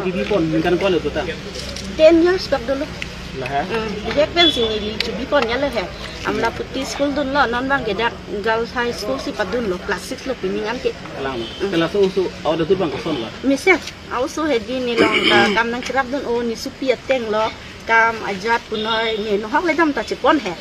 TV pon kan kon lo tuh 10 years back dulu. lah ya Dia pensi ni cubi kon ya lah. Amla putih school dun lo non bang kedak girls high school si padun lo class 6 lo piningan ke. kalau su ada tuh bang koson lah Misal, also hedi ni long kam nang kerap dun o ni supia teng lo kam ajat punoi ni no hok le dam ta chipon he.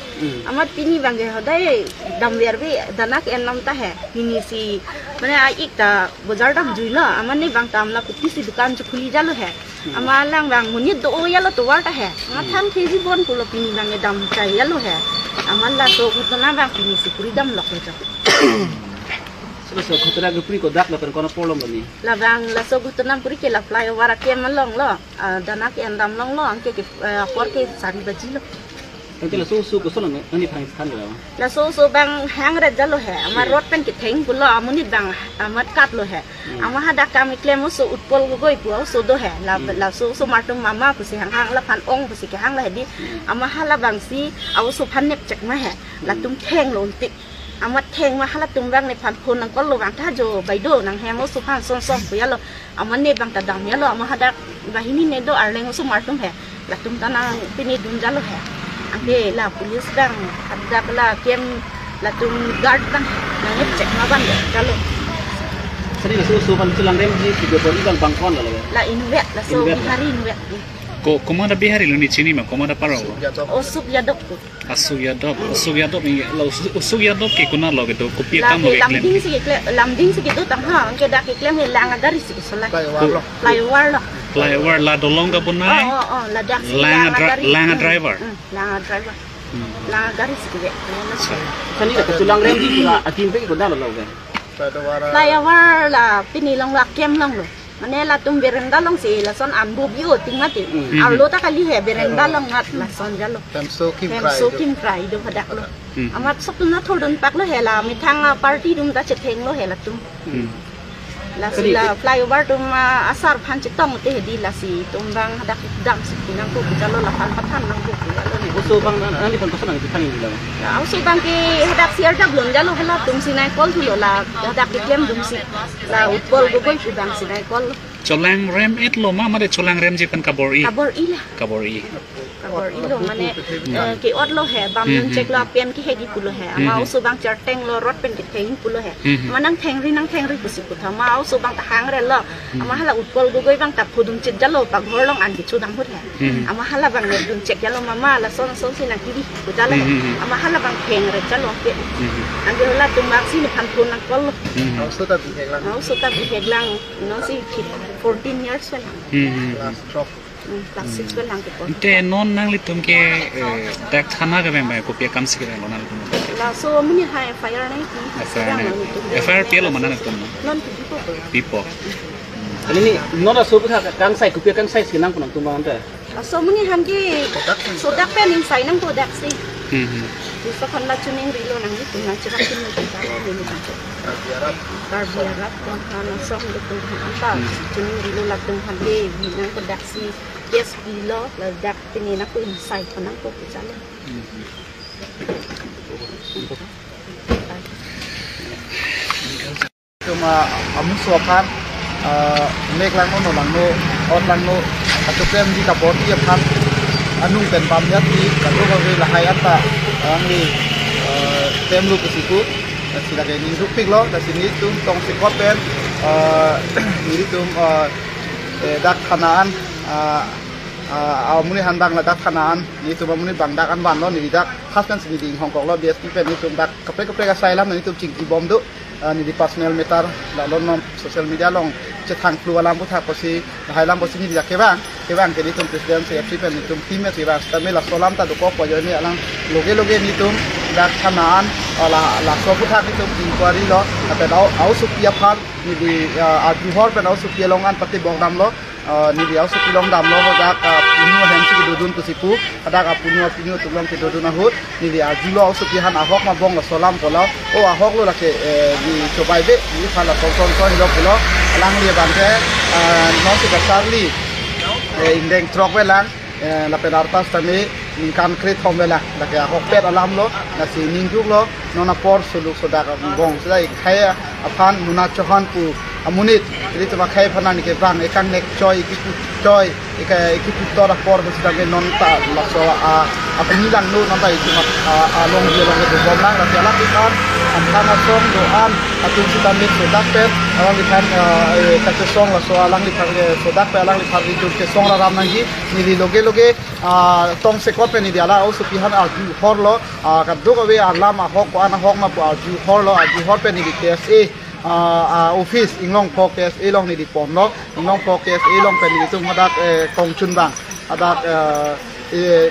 Amat pini bang ge hodai dam ler bi danak en nam ta he. Pini si mane a ik ta bazar dam jui lo aman ni bang tam la putih si dukan chu khuli jalo he. Amalang bang munit do ya lo to war ta he. Ngathan keji bon pulo pini bang ge dam chai ya lo he. Aman la to kutna bang pini si puri dam lok lo. so khotara ge puri ko dak la pen kono polom ni La bang la so gutunam puri ke la flyover ke malong lo danak en dam long lo angke ke por ke sari baji lo. nanti la su ko son ni phang khan lo La so bang hang red jalo he amar rot pen ke theng pulo amunit bang amat kat lo he ama hada kam klem so utpol go goi pu so do he la so martum mama pu si hang la phan ong pu si ke hang la hedi ama hala bang si au so phan nek chek ma he la tum theng lo tik amat theng ma hala tum bang ne phan phon nang ko lo bang tha jo bai do nang hemo so phan son son pu ya lo aman ne bang ta dam ya lo ama hada bahini ne do arleng so martum he la tum tanang pini dun jalo he Ake la polis bang ada la kem la tum guard bang nangit cek ma bang kalau sini la su pan tulang rem ji tiga pori bang kon la la inwet la so hari inwet Komanda bihari lo ni chini ma komanda parao osuk ya dok asuk ya dop ni lo usuk ya dop ke kuna lo gitu kopi kam lo eklen lamding si gitu tang ha ke dak eklem ni lang agari si sola flyover la dolong ka punai la dak langa driver lang agari si ke sini la tulang rem ji juga akin pe ko dal lo ga flyover la pini long la kem long lo Mane la tum berenda long si la son ambu bio tingat allo ta kali he berenda long ngat la son jalo so kim fry do hadak lo amat sok tum na thodon pak lo he la mi thang party dum ta chetheng lo he la tum la si la flyover tum asar phan chitong te he di la si tum bang hadak dam si nang ko jalo la phan pathan nang ko jalo ni uso bang ani pan koson nang thang ni la uso bang ki hadak siar dak lon jalo hala tum si nai kol thu lo la hadak ki kem dum si la utpol go goi pu bang si nai kol cholang rem et lo ma made cholang rem jipan kabor i kabor i lo mane ke ot lo he bam nun chek lo pen ki hegi pulo he ama uso bang charteng lo rot pen ki theng pulo he manang theng ri pusi ku thama uso bang ta hang re lo ama hala utpol go goi bang ta phudum chit jalo pa ghor long an ki chu dam hut he ama hala bang ne dun chek jalo mama la son si na ki ku jalo ama hala bang theng re jalo pe an ge la tum mak si ni phan phun nang kol uso ta bi heglang no si 14 years well class 6 well lang ko te non nang litum ke dak thana ga ba ko pe kam sikre lo nal tum la so muni hai fire nai ki fire pe lo manan tum non people ini nora so ka kang sai ku pe kang sai sinang ko nang tum bang ta so muni han ki so dak pe ning sai nang ko dak si so kan la chuning ri lo nang ni tum na chira kin ni ta lo ni ta biarat kan ana som de tum ta chuning ri lo la tum han de ni nang ko dak si yes bilo la dak pini na ko insai ko nang ko jalo cuma amu suapan mek lang no lang no ot lang no atau tem di kapor dia pan anu ten pam ya ti kalau kau lah hayat tak ni tem lu ke situ sila kayak ni rupik lo dari sini tu tong sekot pen ini tu dak kanaan muni handang la dak kanaan ni tu muni bang dak an wan lo ni dak khas kan sini di Hong Kong lo BSP pen ni tu dak kapre ka lam ni tu cing bom tu ni di personal meter la lon social media long cetang keluar lampu tak posi hai lampu sini di kebang ke ni tu presiden CFC pen ni tu tim ya tiba kami la solam ta doko po ni alang loge ni tu dak kanaan la so putak ni tu inquiry lo tapi au supia phan ni di aduhor pen au supia longan pati bong dam lo ni dia usuk pilong dam lo dak punya hensi ke dudun tu sipu ada punya tulong ke dudun ahut ni dia julo usuk ihan ahok ma bong solam kola ahok lo lake di cobai be ni phala ton lo pulo alang dia bangke no si kasarli indeng trok welang la pedartas tami ningkan kret homela lake ahok pet alam lo nasi ningjuk lo nona por suluk sodak bong sedai khaya aphan muna chohan pu amunit ini tu pakai panan ni ke bang ikan nek coy ikan putar rapor bersedang non tak lakso apa ni lang nu non tak itu long ke bom lang tapi alat ikan amkan asong doan atau kita mix sodak pet alang ikan kacau song lakso alang ikan sodak pet alang ikan itu ke song ram nanti ni loge tong sekot pe ni dia lah usu pihan aju horlo kaduk awe alam ahok ko ana hok ma pu aju horlo aju hor pe ni di KSA office inglong po KSA long ni di pom lo inglong po KSA long pe ni tung adak kong chun bang adak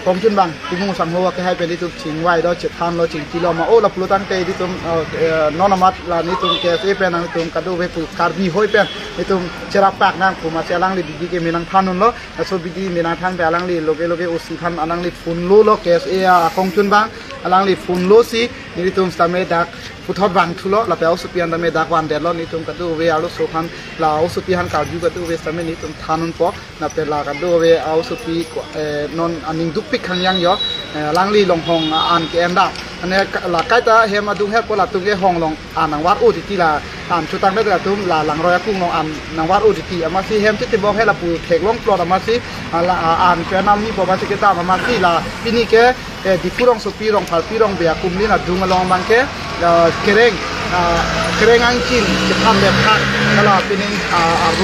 kong chun bang tumung sang ho ke hai pe ni tum ching wai do chet han lo ching kilo ma o la plutang te di tum non amat la ni tum KSA pe nang tum kadu we pu karbi hoi pe ni tum cherak pak nang pu ma chelang li di ke minang thanun lo so bidi minang than pe alang li loge usi than alang li phun lo KSA kong chun bang alang li phun lo si ni tum stame dak puthot bang thulo la pe usupian da me dak wan de lo ni tum kadu we alu so khan la usupian ka ju kadu we stame ni tum thanun po na pe la kadu we usupi non aning duk pik khang yang yo langli long hong an ke enda ane la kai ta he ma dung he ko la tung ge hong long anang wat u ti la an chu tang da tum la lang roya kung long an nang wat u ti ama si hem ti bong he la pu thek long plot ama si la an ke nam ni po ba si ke ta ama si la pini ke di purong so pirong phal pirong be akum ni na dung long bang ke kereng angkin cepat lepas kalau pinin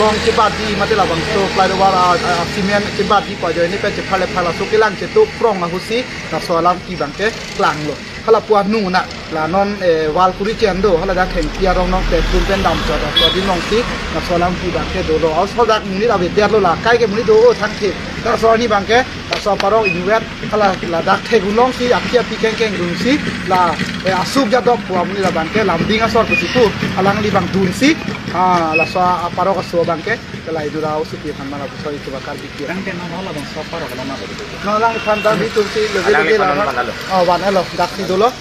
long cepat di mati lah bang so pelai luar simen cepat di pojok ini pe cepat lepas lah so kilang cetuk prong lah husi tak soalam ki bang ke kelang lo kalau puan nu nak lah non wal kuri cendo kalau dah keng kia rong nong te pun pen dam so dah di nong si tak soalam ki bang ke dolo aus kalau dah muni dah beda lo lah kai ke muni do thang ke tak soal ni bang ke tak soal parong inuet kalau lah dah te gulong si akhir pi keng gung si lah asuk jadok puan muni lah bang ke lam ding asal ke situ alang li bang dun si lah soal parong asal bang ke kalau itu dah usuk dia kan mana soal itu bakal dikira Rang ten nama lah bang soal parong kalau nama begitu. no lang kan dah itu si lebih lah wan elo dak si dulu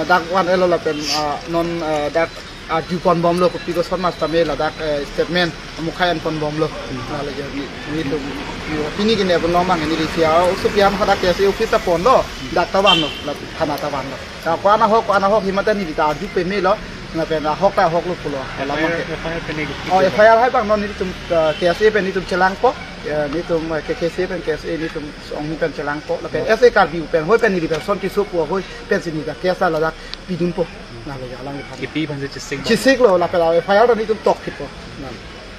dak wan elo lah pen non dak aju pon bom lo kopi ko mas tame la dak statement mukhayan pon bom lo la lagi ni tu ini gini pun lomang ini di sia usuk yang hadak ya si office pon lo dak tawan lo la khana tawan lo ko ana hok himatan ni di ta aju pe me lo na pen hok ta hok lo pulo la mon ke FIR hai bang non ni tum KSA pen ni tum chelang po ni tum KKC pen KSA ni tum ong pen chelang po la pen SA kar bi pen hoi pen ni di person ki so po hoi pen sini ka KSA la dak pidun po na le alang ni Kipi panjang cisik lo la pen FIR ni tum tok tipo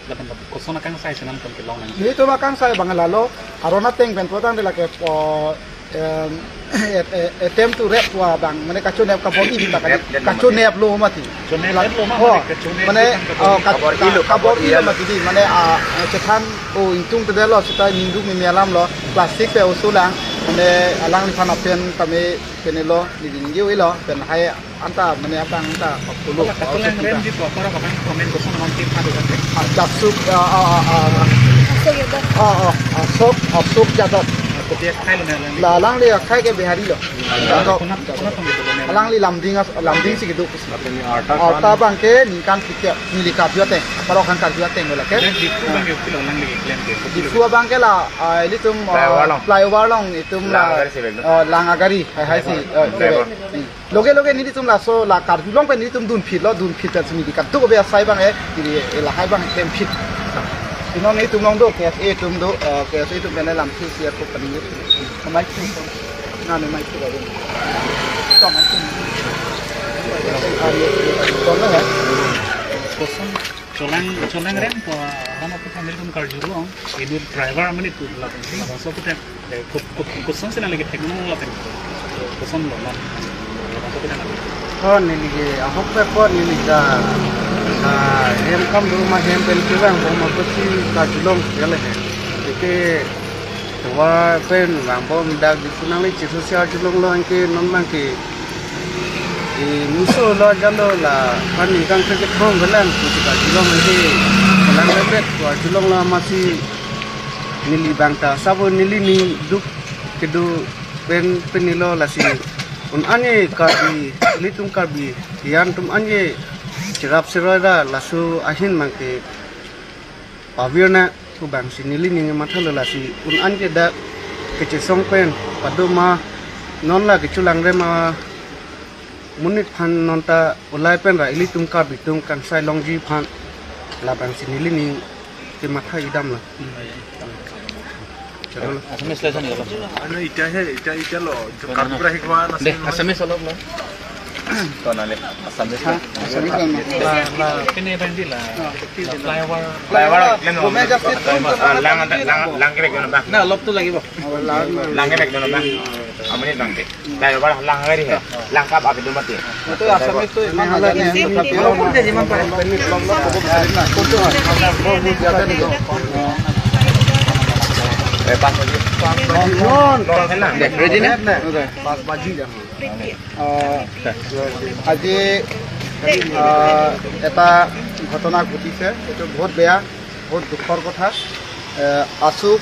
lah tempat kosong akan saya senam kan kelong nang. ni tum akan saya bang lalo arona teng pen potang de la ke attempt to rap wa bang mane kacau nep kabor ini tak kacau nep lo mati mane kabor ini mati di mane cetan intung tede lo cita minggu mialam lo plastik pe usulang mane alang lipan apen kami penelo di dinggiu lo pen hai anta mane apa anta puluh Kacau yang rem di bawah orang bahkan komen kosong nanti ada kan. jaksuk sok jadot Kopiak kai lo nih. la lang le khai ke bihari lo alang li lamding si gitu arta bang ke ni kan tikya ni likat jote paro kan kar jote ngola ke Di tu bang yuk kilo lang lagi klaim ke. di tua bang ke la ili tum flyover long itum la lang agari hai si loge ni tum la so la kar long pe ni tum dun phit ta sini dikat tu be sai bang di la hai bang tem phit Inong itu nong do KSA tum do KSA itu benda lam tu siap ko pani mai tu na ne mai tu ba to mai tu to na Kosong colang rem po ano po family kung car juro ini driver aman itu lah kan so kita kosong sila lagi teknologi lah kan kosong lo lah oh ni ahok pe ko ni da hem kam do ma hem pen ki bang ma ko si ka julong gale he ke wa pen bang bom dag di sunang li chi sosial julong lo ke non mang ke muso lo jalo la kan ni kang ke thong galan ku ka julong he lang lebet wa julong la masih nili bang ta sabo nili ni duk kedu pen nilo la si un anye ka bi litung ka bi yan tum anye Cirap seroda lasu ahin mangke paviona tu bang sinili ni matha lasi un anje da kece songpen padoma non la keculang re ma munit phan non ta ulai pen ra ili tum ka bitung kan sai longji phan labang sinili ni ke matha idam lah. Asamis lesson ni kalau. Ano ita lo karpura hikwa na Deh, asamis olok lo. tonale asamis La kene bandi la. flyover Bome justice lang rek no ba Na lop tu lagi bo. lang rek no ba amani lang ke flyover lang ngari he lang kap api dumati itu asamis itu iman najannya tapi walaupun dia iman pada ini belum kontu biasa nih pas lagi non deh ready nih pas baju dah আজি এটা ঘটনা ঘটিছে এইটো বহুত বেয়া বহুত দুখৰ কথা আশুক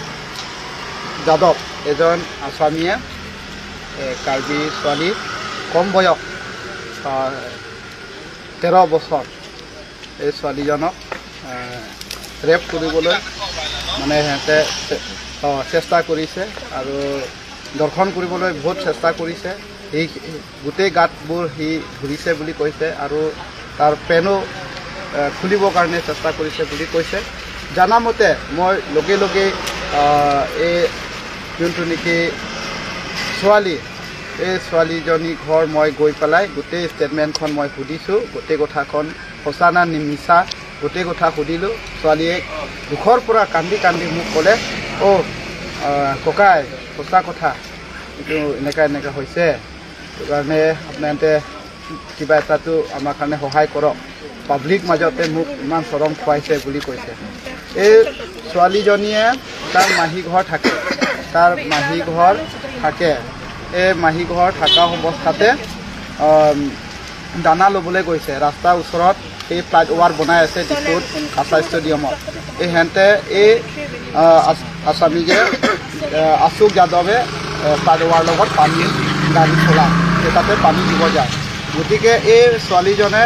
যাদৱ এজন আসামীয়ে কাৰ্বি ছোৱালী কম বয়স 13 বছৰ এই ছোৱালীজনক ৰেপ কৰিবলৈ মানে সিহঁতে চেষ্টা কৰিছে আৰু দৰ্শন কৰিবলৈ বহুত চেষ্টা কৰিছে এই গোটেই গাঁতবোৰ সি ঘূৰিছে বুলি কৈছে আৰু তাৰ পেনো খুলিবৰ কাৰণে চেষ্টা কৰিছে বুলি কৈছে জানামতে মই লগে লগে এই যোনটো নেকি ছোৱালী এই ছোৱালীজনী ঘৰ মই গৈ পেলাই গোটেই ষ্টেটমেণ্টখন মই সুধিছোঁ গোটেই কথাখন সঁচা না মিছা গোটেই কথা সুধিলোঁ ছোৱালীয়ে দুখৰ পৰা কান্দি কান্দি মোক ক'লে ককাই সঁচা কথা এইটো এনেকা হৈছে সেইটো কাৰণে আপোনালোকে কিবা এটাতো আমাৰ কাৰণে সহায় কৰক পাব্লিক মাজতে মোক ইমান চৰম খুৱাইছে বুলি কৈছে এই ছোৱালীজনীয়ে তাৰ মাহী ঘৰ থাকে এই মাহী ঘৰ থকা অৱস্থাতে দানা ল'বলৈ গৈছে ৰাস্তাৰ ওচৰত এই ফ্লাইট অভাৰ বনাই আছে ডিপুত কাছা ষ্টেডিয়ামত এই হেঁতে এই আসামীজে আশুক যাদৱে ফ্লাইট অভাৰ লগত পানী গাড়ী চলায় তাতে পানী দিব যায় গতিকে এই ছোৱালীজনে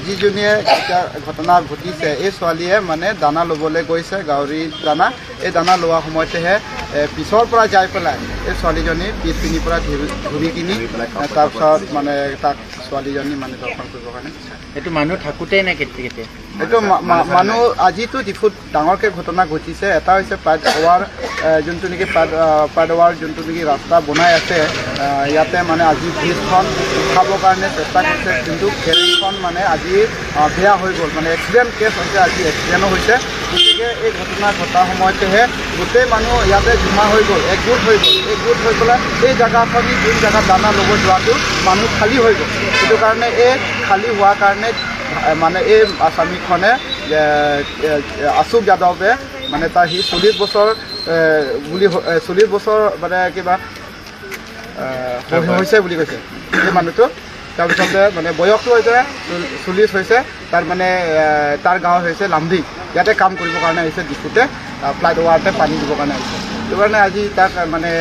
যিজনীয়ে এতিয়া ঘটনা ঘটিছে এই ছোৱালীয়ে মানে দানা ল'বলৈ গৈছে গাহৰি দানা এই দানা লোৱা সময়তেহে পিছৰ পৰা যাই পেলাই এই ছোৱালীজনী পিছপিনিৰ পৰা ঘূৰি কিনি তাৰপিছত মানে তাক ছোৱালীজনী মানে দৰ্শন কৰিবৰ কাৰণে এইটো মানুহ থাকোঁতেই নে কেতিয়া এইটো মানুহ আজিতো ডিফুত ডাঙৰকৈ ঘটনা ঘটিছে এটা হৈছে ফ্লাইট অভাৰ যোনটো নেকি ফ্লাইট অভাৰ যোনটো নেকি ৰাস্তা বনাই আছে ইয়াতে মানে আজি ব্ৰিজখন উঠাবৰ কাৰণে চেষ্টা কৰিছে কিন্তু ফেৰীখন মানে আজি বেয়া হৈ গ'ল মানে এক্সিডেণ্ট কেছ হৈছে আজি এক্সিডেণ্টো হৈছে গতিকে এই ঘটনা ঘটাৰ সময়তেহে গোটেই মানুহ ইয়াতে জমা হৈ গ'ল একগোট হৈ পেলাই এই জেগাখন যোন জেগাত দানা ল'ব যোৱাটো মানুহ খালী হৈ গ'ল সেইটো কাৰণে এই খালী হোৱাৰ কাৰণে মানে এই আসামীখনে আশুক যাদৱে মানে তাৰ সি 40 বছৰ বুলি 40 বছৰ মানে কিবা হৈছে বুলি কৈছে এই মানুহটো তাৰপিছতে মানে বয়সটো হৈছে 40 হৈছে তাৰ মানে তাৰ গাঁও হৈছে লামডিং ইয়াতে কাম কৰিবৰ কাৰণে আহিছে ডিপুতে ফ্লাইট অভাৰতে পানী দিবৰ কাৰণে আহিছে সেইটো কাৰণে আজি তাক মানে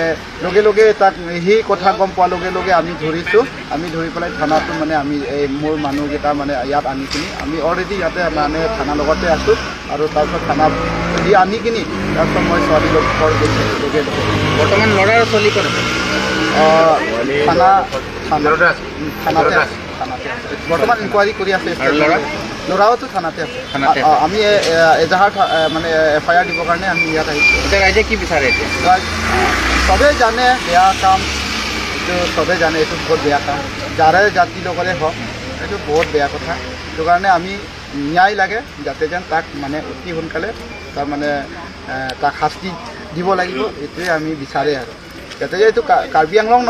লগে লগে তাক সেই কথা গম পোৱাৰ লগে লগে আমি ধৰিছোঁ আমি ধৰি পেলাই থানাটো মানে আমি এই মোৰ মানুহকেইটা মানে ইয়াত আনি কিনি আমি অলৰেডি ইয়াতে মানে থানাৰ লগতে আছোঁ আৰু তাৰপিছত থানা আনি কিনি তাৰপিছত মই ছোৱালী ঘৰ গৈছোঁ লগে লগে বৰ্তমান ল'ৰাৰ ছোৱালী ক'ত আছে থানাতে বৰ্তমান ইনকুৱাৰী কৰি আছে ল'ৰাওতো থানাতে আছে আমি এজাহাৰ মানে FIR দিবৰ কাৰণে আমি ইয়াত আহিছোঁ এতিয়া ৰাইজে কি বিচাৰে এতিয়া চবেই জানে বেয়া কাম এইটো চবেই জানে এইটো বহুত বেয়া কাম যাৰে জাতিৰ লগতে হওক এইটো বহুত বেয়া কথা সেইটো কাৰণে আমি ন্যায় লাগে যাতে যেন তাক মানে অতি সোনকালে তাৰ মানে তাক শাস্তি দিব লাগিব এইটোৱে আমি বিচাৰে আৰু যাতে যে এইটো কাৰ্বি আংলং